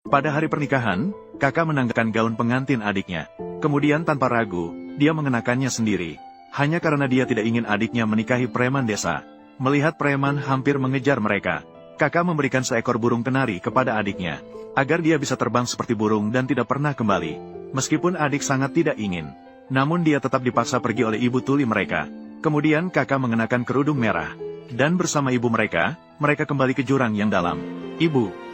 Pada hari pernikahan, kakak menanggalkan gaun pengantin adiknya. Kemudian tanpa ragu, dia mengenakannya sendiri. Hanya karena dia tidak ingin adiknya menikahi preman desa. Melihat preman hampir mengejar mereka, kakak memberikan seekor burung kenari kepada adiknya, agar dia bisa terbang seperti burung dan tidak pernah kembali. Meskipun adik sangat tidak ingin, namun dia tetap dipaksa pergi oleh ibu tuli mereka. Kemudian kakak mengenakan kerudung merah, dan bersama ibu mereka kembali ke jurang yang dalam. Ibu!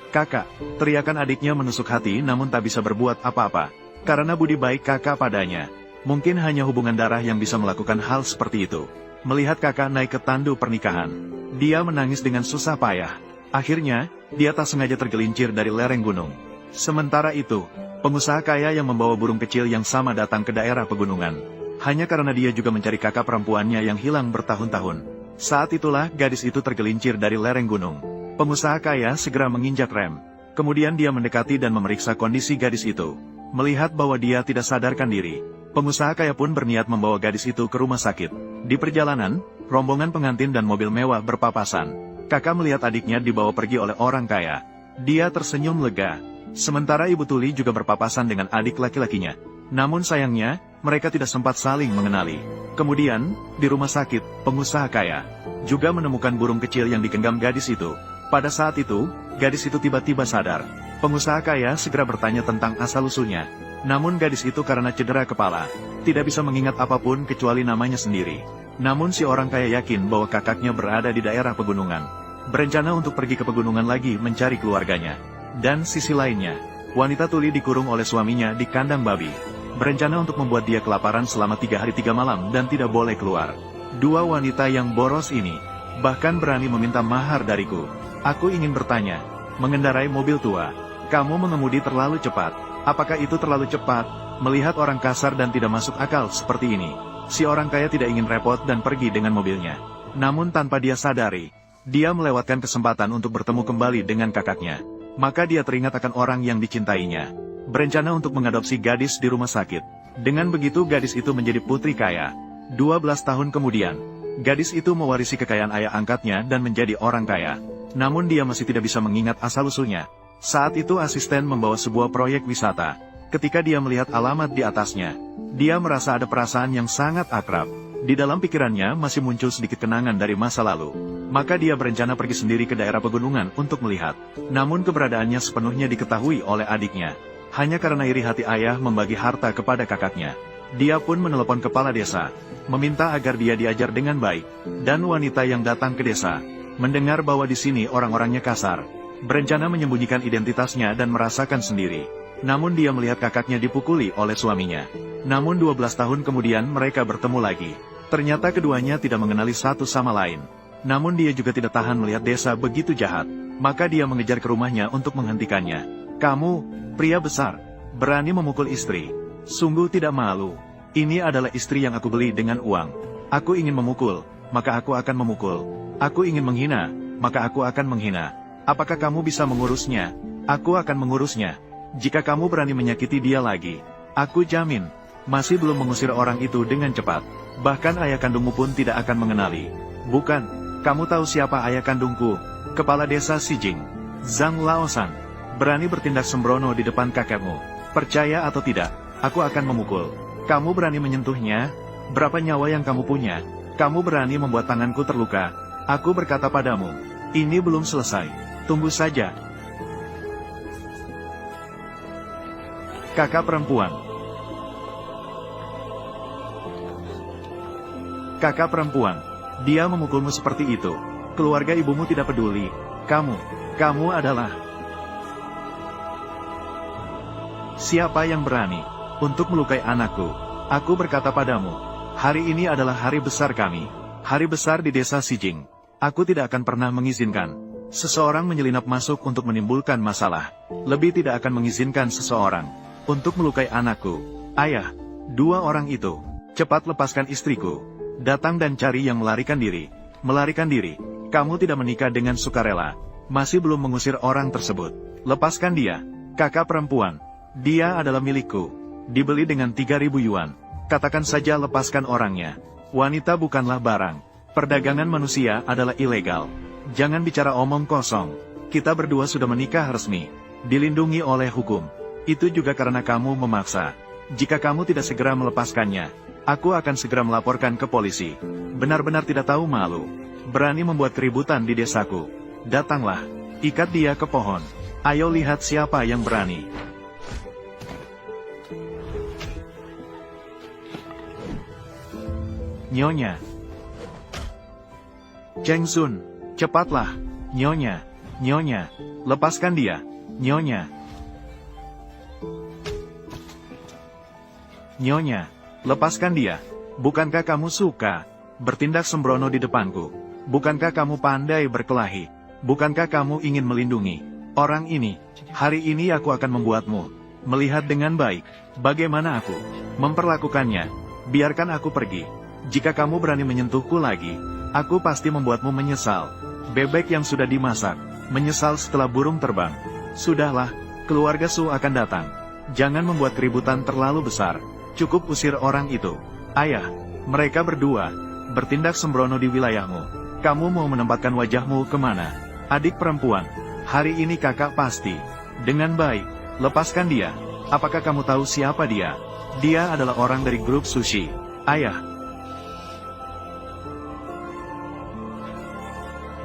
Kakak, teriakan adiknya menusuk hati namun tak bisa berbuat apa-apa. Karena budi baik kakak padanya, mungkin hanya hubungan darah yang bisa melakukan hal seperti itu. Melihat kakak naik ke tandu pernikahan, dia menangis dengan susah payah. Akhirnya, dia tak sengaja tergelincir dari lereng gunung. Sementara itu, pengusaha kaya yang membawa burung kecil yang sama datang ke daerah pegunungan. Hanya karena dia juga mencari kakak perempuannya yang hilang bertahun-tahun. Saat itulah gadis itu tergelincir dari lereng gunung. Pengusaha kaya segera menginjak rem. Kemudian dia mendekati dan memeriksa kondisi gadis itu. Melihat bahwa dia tidak sadarkan diri, pengusaha kaya pun berniat membawa gadis itu ke rumah sakit. Di perjalanan, rombongan pengantin dan mobil mewah berpapasan. Kakak melihat adiknya dibawa pergi oleh orang kaya. Dia tersenyum lega. Sementara ibu tuli juga berpapasan dengan adik laki-lakinya. Namun sayangnya, mereka tidak sempat saling mengenali. Kemudian, di rumah sakit, pengusaha kaya juga menemukan burung kecil yang digenggam gadis itu. Pada saat itu, gadis itu tiba-tiba sadar. Pengusaha kaya segera bertanya tentang asal-usulnya. Namun gadis itu karena cedera kepala, tidak bisa mengingat apapun kecuali namanya sendiri. Namun si orang kaya yakin bahwa kakaknya berada di daerah pegunungan. Berencana untuk pergi ke pegunungan lagi mencari keluarganya. Dan sisi lainnya, wanita tuli dikurung oleh suaminya di kandang babi. Berencana untuk membuat dia kelaparan selama 3 hari 3 malam dan tidak boleh keluar. Dua wanita yang boros ini, bahkan berani meminta mahar dariku. Aku ingin bertanya, mengendarai mobil tua, kamu mengemudi terlalu cepat. Apakah itu terlalu cepat? Melihat orang kasar dan tidak masuk akal seperti ini, si orang kaya tidak ingin repot dan pergi dengan mobilnya. Namun tanpa dia sadari, dia melewatkan kesempatan untuk bertemu kembali dengan kakaknya. Maka dia teringat akan orang yang dicintainya. Berencana untuk mengadopsi gadis di rumah sakit. Dengan begitu gadis itu menjadi putri kaya. 12 tahun kemudian, gadis itu mewarisi kekayaan ayah angkatnya dan menjadi orang kaya. Namun dia masih tidak bisa mengingat asal-usulnya. Saat itu asisten membawa sebuah proyek wisata. Ketika dia melihat alamat di atasnya, dia merasa ada perasaan yang sangat akrab. Di dalam pikirannya masih muncul sedikit kenangan dari masa lalu. Maka dia berencana pergi sendiri ke daerah pegunungan untuk melihat. Namun keberadaannya sepenuhnya diketahui oleh adiknya. Hanya karena iri hati ayah membagi harta kepada kakaknya. Dia pun menelepon kepala desa, meminta agar dia diajar dengan baik. Dan wanita yang datang ke desa mendengar bahwa di sini orang-orangnya kasar, berencana menyembunyikan identitasnya dan merasakan sendiri. Namun dia melihat kakaknya dipukuli oleh suaminya. Namun 12 tahun kemudian mereka bertemu lagi. Ternyata keduanya tidak mengenali satu sama lain. Namun dia juga tidak tahan melihat desa begitu jahat. Maka dia mengejar ke rumahnya untuk menghentikannya. Kamu, pria besar, berani memukul istri. Sungguh tidak malu. Ini adalah istri yang aku beli dengan uang. Aku ingin memukul, maka aku akan memukul. Aku ingin menghina, maka aku akan menghina. Apakah kamu bisa mengurusnya? Aku akan mengurusnya. Jika kamu berani menyakiti dia lagi, aku jamin, masih belum mengusir orang itu dengan cepat. Bahkan ayah kandungmu pun tidak akan mengenali. Bukan, kamu tahu siapa ayah kandungku? Kepala desa Sijing, Zhang Laosan. Berani bertindak sembrono di depan kakekmu. Percaya atau tidak, aku akan memukul. Kamu berani menyentuhnya? Berapa nyawa yang kamu punya? Kamu berani membuat tanganku terluka? Aku berkata padamu, ini belum selesai. Tunggu saja. Kakak perempuan. Kakak perempuan, dia memukulmu seperti itu. Keluarga ibumu tidak peduli. Kamu adalah... Siapa yang berani untuk melukai anakku? Aku berkata padamu, hari ini adalah hari besar kami. Hari besar di desa Sijing. Aku tidak akan pernah mengizinkan seseorang menyelinap masuk untuk menimbulkan masalah. Lebih tidak akan mengizinkan seseorang untuk melukai anakku. Ayah, dua orang itu, cepat lepaskan istriku. Datang dan cari yang melarikan diri. Melarikan diri. Kamu tidak menikah dengan sukarela. Masih belum mengusir orang tersebut. Lepaskan dia. Kakak perempuan. Dia adalah milikku. Dibeli dengan 3.000 yuan. Katakan saja lepaskan orangnya. Wanita bukanlah barang. Perdagangan manusia adalah ilegal. Jangan bicara omong kosong. Kita berdua sudah menikah resmi, dilindungi oleh hukum. Itu juga karena kamu memaksa. Jika kamu tidak segera melepaskannya, aku akan segera melaporkan ke polisi. Benar-benar tidak tahu malu. Berani membuat keributan di desaku. Datanglah, ikat dia ke pohon. Ayo lihat siapa yang berani. Nyonya. Cheng Sun, cepatlah. Nyonya, Nyonya, lepaskan dia. Nyonya. Nyonya, lepaskan dia. Bukankah kamu suka bertindak sembrono di depanku? Bukankah kamu pandai berkelahi? Bukankah kamu ingin melindungi orang ini? Hari ini aku akan membuatmu melihat dengan baik bagaimana aku memperlakukannya. Biarkan aku pergi. Jika kamu berani menyentuhku lagi, aku pasti membuatmu menyesal. Bebek yang sudah dimasak, menyesal setelah burung terbang. Sudahlah, keluarga Su akan datang. Jangan membuat keributan terlalu besar. Cukup usir orang itu. Ayah, mereka berdua bertindak sembrono di wilayahmu. Kamu mau menempatkan wajahmu kemana? Adik perempuan, hari ini kakak pasti dengan baik lepaskan dia. Apakah kamu tahu siapa dia? Dia adalah orang dari grup sushi. Ayah.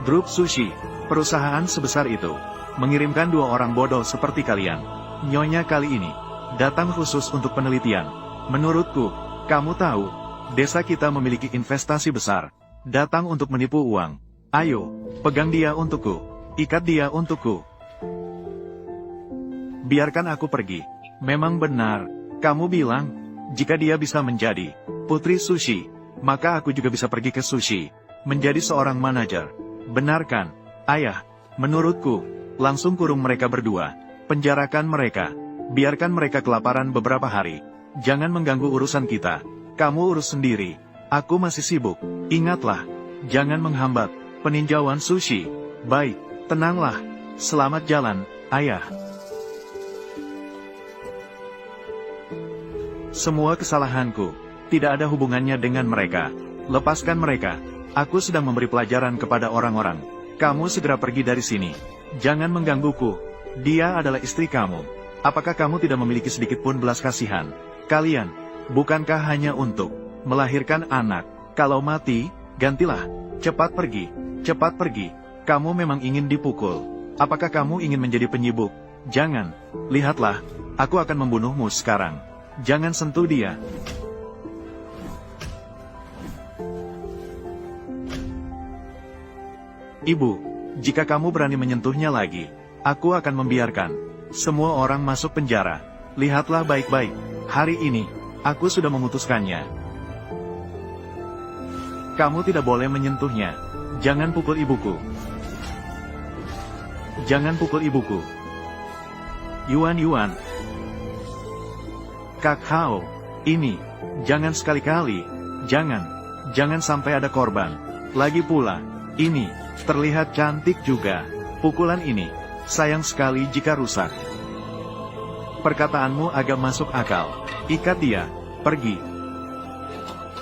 Grup sushi, perusahaan sebesar itu, mengirimkan 2 orang bodoh seperti kalian. Nyonya kali ini datang khusus untuk penelitian. Menurutku, kamu tahu, desa kita memiliki investasi besar. Datang untuk menipu uang. Ayo, pegang dia untukku. Ikat dia untukku. Biarkan aku pergi. Memang benar, kamu bilang, jika dia bisa menjadi putri sushi, maka aku juga bisa pergi ke sushi, menjadi seorang manajer. Benarkan, ayah? Menurutku, langsung kurung mereka berdua. Penjarakan mereka. Biarkan mereka kelaparan beberapa hari. Jangan mengganggu urusan kita. Kamu urus sendiri. Aku masih sibuk. Ingatlah, jangan menghambat peninjauan sushi. Baik, tenanglah. Selamat jalan, ayah. Semua kesalahanku tidak ada hubungannya dengan mereka. Lepaskan mereka. Aku sedang memberi pelajaran kepada orang-orang. Kamu segera pergi dari sini. Jangan menggangguku. Dia adalah istri kamu. Apakah kamu tidak memiliki sedikit pun belas kasihan? Kalian, bukankah hanya untuk melahirkan anak? Kalau mati, gantilah. Cepat pergi. Cepat pergi. Kamu memang ingin dipukul. Apakah kamu ingin menjadi penyibuk? Jangan. Lihatlah, aku akan membunuhmu sekarang. Jangan sentuh dia. Ibu, jika kamu berani menyentuhnya lagi, aku akan membiarkan semua orang masuk penjara. Lihatlah baik-baik, hari ini, aku sudah memutuskannya. Kamu tidak boleh menyentuhnya. Jangan pukul ibuku. Jangan pukul ibuku. Yuan. Kak Hao, ini, jangan sekali-kali, jangan sampai ada korban. Lagi pula, ini, terlihat cantik juga. Pukulan ini, sayang sekali jika rusak. Perkataanmu agak masuk akal. Ikat dia, pergi.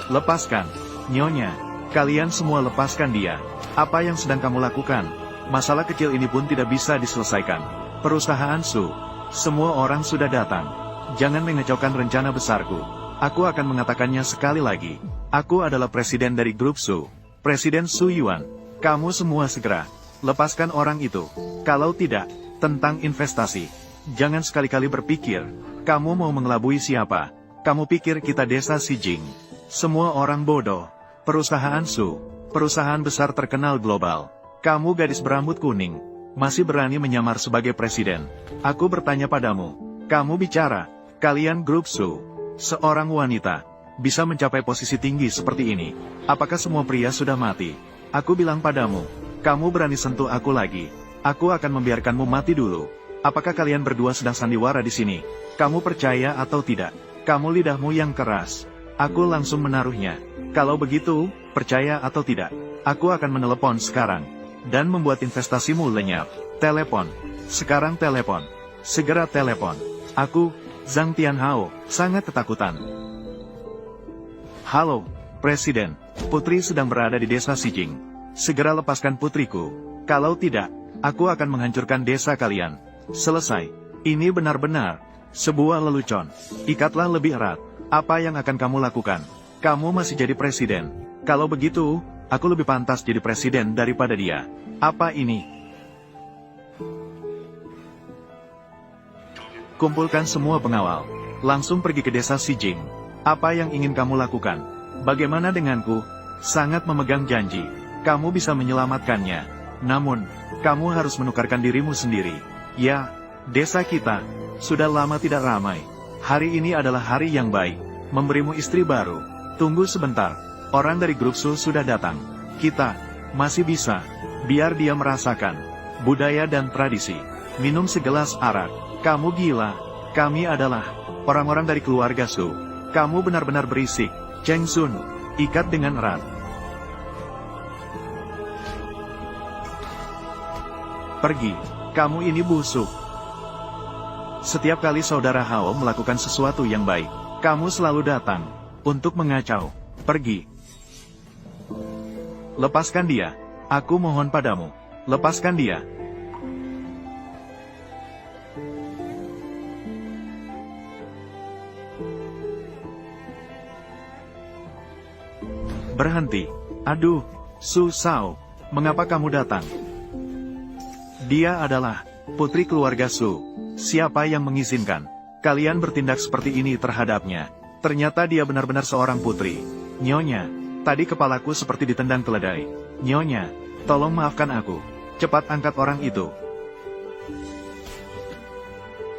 Lepaskan, Nyonya. Kalian semua lepaskan dia. Apa yang sedang kamu lakukan? Masalah kecil ini pun tidak bisa diselesaikan. Perusahaan Su, semua orang sudah datang. Jangan mengecaukan rencana besarku. Aku akan mengatakannya sekali lagi. Aku adalah presiden dari grup Su. Presiden Su Yuan. Kamu semua segera lepaskan orang itu. Kalau tidak, tentang investasi. Jangan sekali-kali berpikir, kamu mau mengelabui siapa. Kamu pikir kita desa Xijing. Semua orang bodoh. Perusahaan Su, perusahaan besar terkenal global. Kamu gadis berambut kuning, masih berani menyamar sebagai presiden. Aku bertanya padamu, kamu bicara, kalian grup Su, seorang wanita, bisa mencapai posisi tinggi seperti ini. Apakah semua pria sudah mati? Aku bilang padamu, kamu berani sentuh aku lagi. Aku akan membiarkanmu mati dulu. Apakah kalian berdua sedang sandiwara di sini? Kamu percaya atau tidak? Kamu lidahmu yang keras. Aku langsung menaruhnya. Kalau begitu, percaya atau tidak, aku akan menelepon sekarang. Dan membuat investasimu lenyap. Telepon. Sekarang telepon. Segera telepon. Aku, Zhang Tianhao, sangat ketakutan. Halo, Presiden. Putri sedang berada di desa Xijing. Segera lepaskan putriku. Kalau tidak, Aku akan menghancurkan desa kalian. Selesai. Ini benar-benar sebuah lelucon. Ikatlah lebih erat. Apa yang akan kamu lakukan? Kamu masih jadi presiden. Kalau begitu, aku lebih pantas jadi presiden daripada dia. Apa ini? Kumpulkan semua pengawal. Langsung pergi ke desa Sijing. Apa yang ingin kamu lakukan? Bagaimana denganku? Sangat memegang janji. Kamu bisa menyelamatkannya. Namun, kamu harus menukarkan dirimu sendiri. Ya, desa kita sudah lama tidak ramai. Hari ini adalah hari yang baik. Memberimu istri baru. Tunggu sebentar. Orang dari grup Su sudah datang. Kita masih bisa. Biar dia merasakan budaya dan tradisi. Minum segelas arak. Kamu gila. Kami adalah orang-orang dari keluarga Su. Kamu benar-benar berisik. Cheng Sun, ikat dengan erat. Pergi. Kamu ini busuk. Setiap kali saudara Hao melakukan sesuatu yang baik, kamu selalu datang untuk mengacau. Pergi. Lepaskan dia. Aku mohon padamu. Lepaskan dia. Berhenti. Aduh, Su Shao, mengapa kamu datang? Dia adalah putri keluarga Su. Siapa yang mengizinkan kalian bertindak seperti ini terhadapnya? Ternyata dia benar-benar seorang putri. Nyonya, tadi kepalaku seperti ditendang keledai. Nyonya, tolong maafkan aku. Cepat angkat orang itu.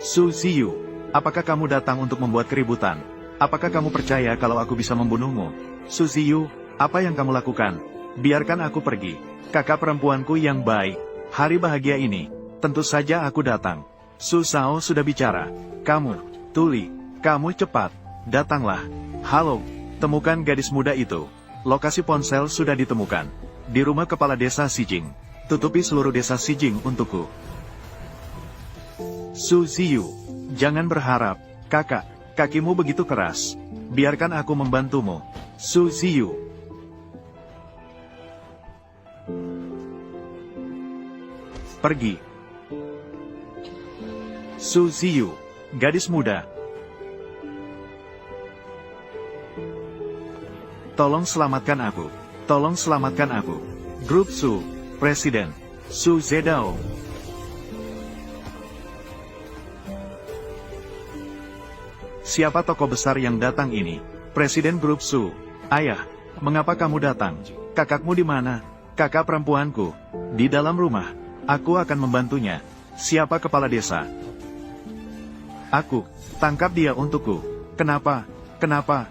Su Ziyu, apakah kamu datang untuk membuat keributan? Apakah kamu percaya kalau aku bisa membunuhmu? Su Ziyu, apa yang kamu lakukan? Biarkan aku pergi. Kakak perempuanku yang baik. Hari bahagia ini, tentu saja aku datang. Su Shao sudah bicara. Kamu, Tuli, kamu cepat. Datanglah. Halo, temukan gadis muda itu. Lokasi ponsel sudah ditemukan. Di rumah kepala desa Sijing. Tutupi seluruh desa Sijing untukku. Su Ziyu, jangan berharap. Kakak, kakimu begitu keras. Biarkan aku membantumu. Su Ziyu. Pergi. Su Ziyu, gadis muda. Tolong selamatkan aku. Tolong selamatkan aku. Grup Su, Presiden, Su Zedao. Siapa tokoh besar yang datang ini? Presiden Grup Su. Ayah, mengapa kamu datang? Kakakmu di mana? Kakak perempuanku. Di dalam rumah. Aku akan membantunya. Siapa kepala desa? Aku. Tangkap dia untukku. Kenapa? Kenapa?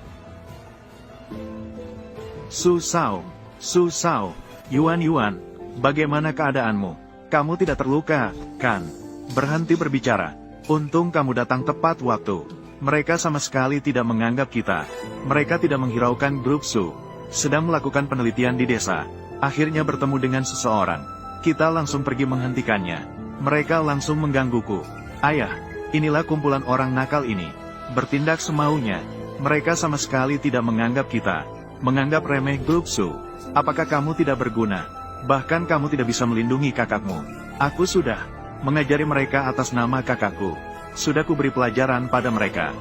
Su Shao. Su Shao. Yuan, bagaimana keadaanmu? Kamu tidak terluka, kan? Berhenti berbicara. Untung kamu datang tepat waktu. Mereka sama sekali tidak menganggap kita. Mereka tidak menghiraukan grup Su. Sedang melakukan penelitian di desa. Akhirnya bertemu dengan seseorang. Kita langsung pergi menghentikannya. Mereka langsung menggangguku. Ayah, inilah kumpulan orang nakal ini. Bertindak semaunya. Mereka sama sekali tidak menganggap kita. Menganggap remeh grup Su. Apakah kamu tidak berguna? Bahkan kamu tidak bisa melindungi kakakmu. Aku sudah mengajari mereka atas nama kakakku. Sudah kuberi pelajaran pada mereka.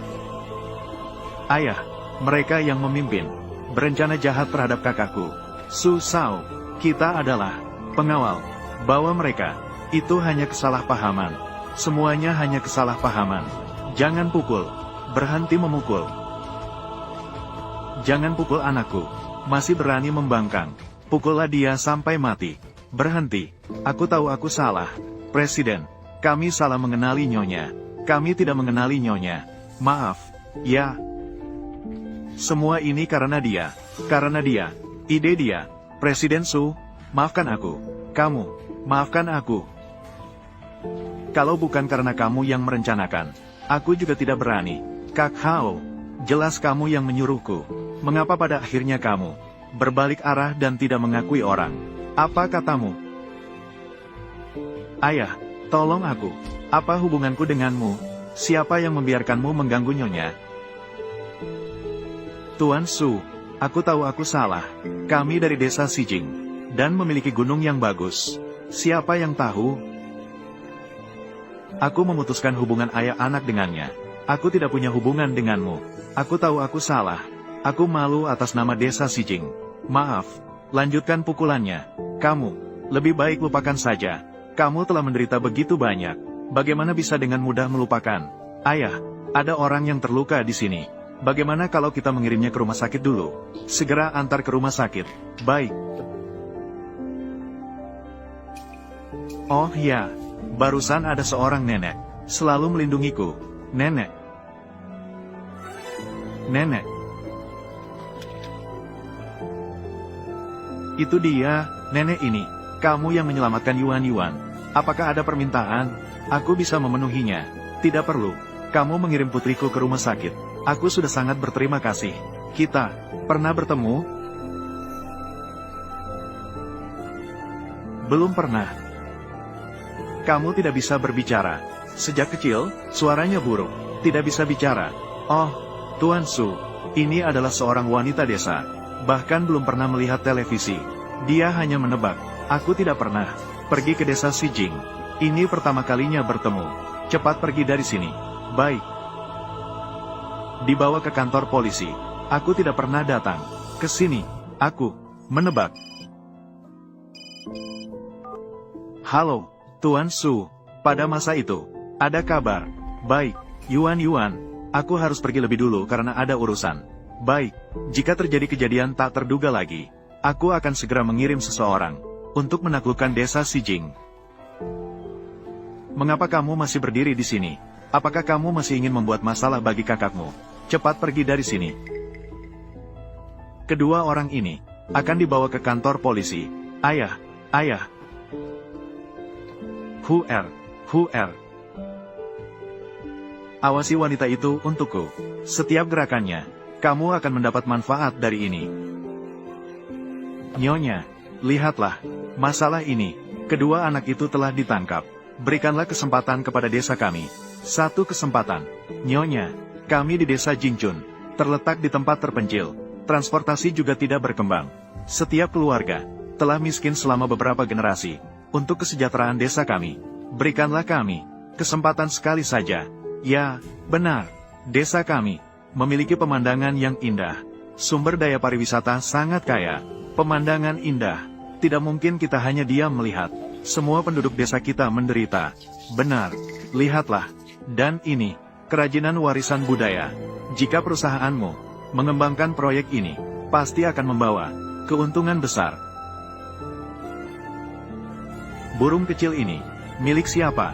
Ayah, mereka yang memimpin. Berencana jahat terhadap kakakku. Su Shao, kita adalah pengawal. Bawa mereka. Itu hanya kesalahpahaman. Semuanya hanya kesalahpahaman. Jangan pukul. Berhenti memukul. Jangan pukul anakku. Masih berani membangkang. Pukullah dia sampai mati. Berhenti. Aku tahu aku salah. Presiden, kami salah mengenali Nyonya. Kami tidak mengenali Nyonya. Maaf. Ya. Semua ini karena dia. Karena dia. Ide dia. Presiden Su, maafkan aku. Kamu, maafkan aku. Kalau bukan karena kamu yang merencanakan, aku juga tidak berani. Kak Hao, jelas kamu yang menyuruhku. Mengapa pada akhirnya kamu berbalik arah dan tidak mengakui orang? Apa katamu? Ayah, tolong aku. Apa hubunganku denganmu? Siapa yang membiarkanmu mengganggu Nyonya? Tuan Su, aku tahu aku salah. Kami dari desa Sijing dan memiliki gunung yang bagus. Siapa yang tahu? Aku memutuskan hubungan ayah anak dengannya. Aku tidak punya hubungan denganmu. Aku tahu aku salah. Aku malu atas nama desa Sijing. Maaf. Lanjutkan pukulannya. Kamu, lebih baik lupakan saja. Kamu telah menderita begitu banyak. Bagaimana bisa dengan mudah melupakan? Ayah, ada orang yang terluka di sini. Bagaimana kalau kita mengirimnya ke rumah sakit dulu? Segera antar ke rumah sakit. Baik. Oh ya, barusan ada seorang nenek. Selalu melindungiku. Nenek. Nenek. Itu dia, nenek ini. Kamu yang menyelamatkan Yuan. Apakah ada permintaan? Aku bisa memenuhinya. Tidak perlu. Kamu mengirim putriku ke rumah sakit. Aku sudah sangat berterima kasih. Kita pernah bertemu? Belum pernah. Kamu tidak bisa berbicara. Sejak kecil, suaranya buruk. Tidak bisa bicara. Oh, Tuan Su. Ini adalah seorang wanita desa. Bahkan belum pernah melihat televisi. Dia hanya menebak. Aku tidak pernah pergi ke desa Sijing. Ini pertama kalinya bertemu. Cepat pergi dari sini. Baik. Dibawa ke kantor polisi. Aku tidak pernah datang ke sini. Aku menebak. Halo, Tuan Su. Pada masa itu, ada kabar. Baik, Yuan. Aku harus pergi lebih dulu karena ada urusan. Baik, jika terjadi kejadian tak terduga lagi, aku akan segera mengirim seseorang untuk menaklukkan desa Sijing. Mengapa kamu masih berdiri di sini? Apakah kamu masih ingin membuat masalah bagi kakakmu? Cepat pergi dari sini. Kedua orang ini akan dibawa ke kantor polisi. Ayah. Huer. Awasi wanita itu untukku. Setiap gerakannya, kamu akan mendapat manfaat dari ini. Nyonya, lihatlah, masalah ini. Kedua anak itu telah ditangkap. Berikanlah kesempatan kepada desa kami. Satu kesempatan. Nyonya, kami di desa Jingjun, terletak di tempat terpencil. Transportasi juga tidak berkembang. Setiap keluarga telah miskin selama beberapa generasi. Untuk kesejahteraan desa kami, berikanlah kami kesempatan sekali saja. Ya, benar. Desa kami memiliki pemandangan yang indah. Sumber daya pariwisata sangat kaya. Pemandangan indah. Tidak mungkin kita hanya diam melihat. Semua penduduk desa kita menderita. Benar. Lihatlah. Dan ini, kerajinan warisan budaya. Jika perusahaanmu mengembangkan proyek ini, pasti akan membawa keuntungan besar. Burung kecil ini, milik siapa?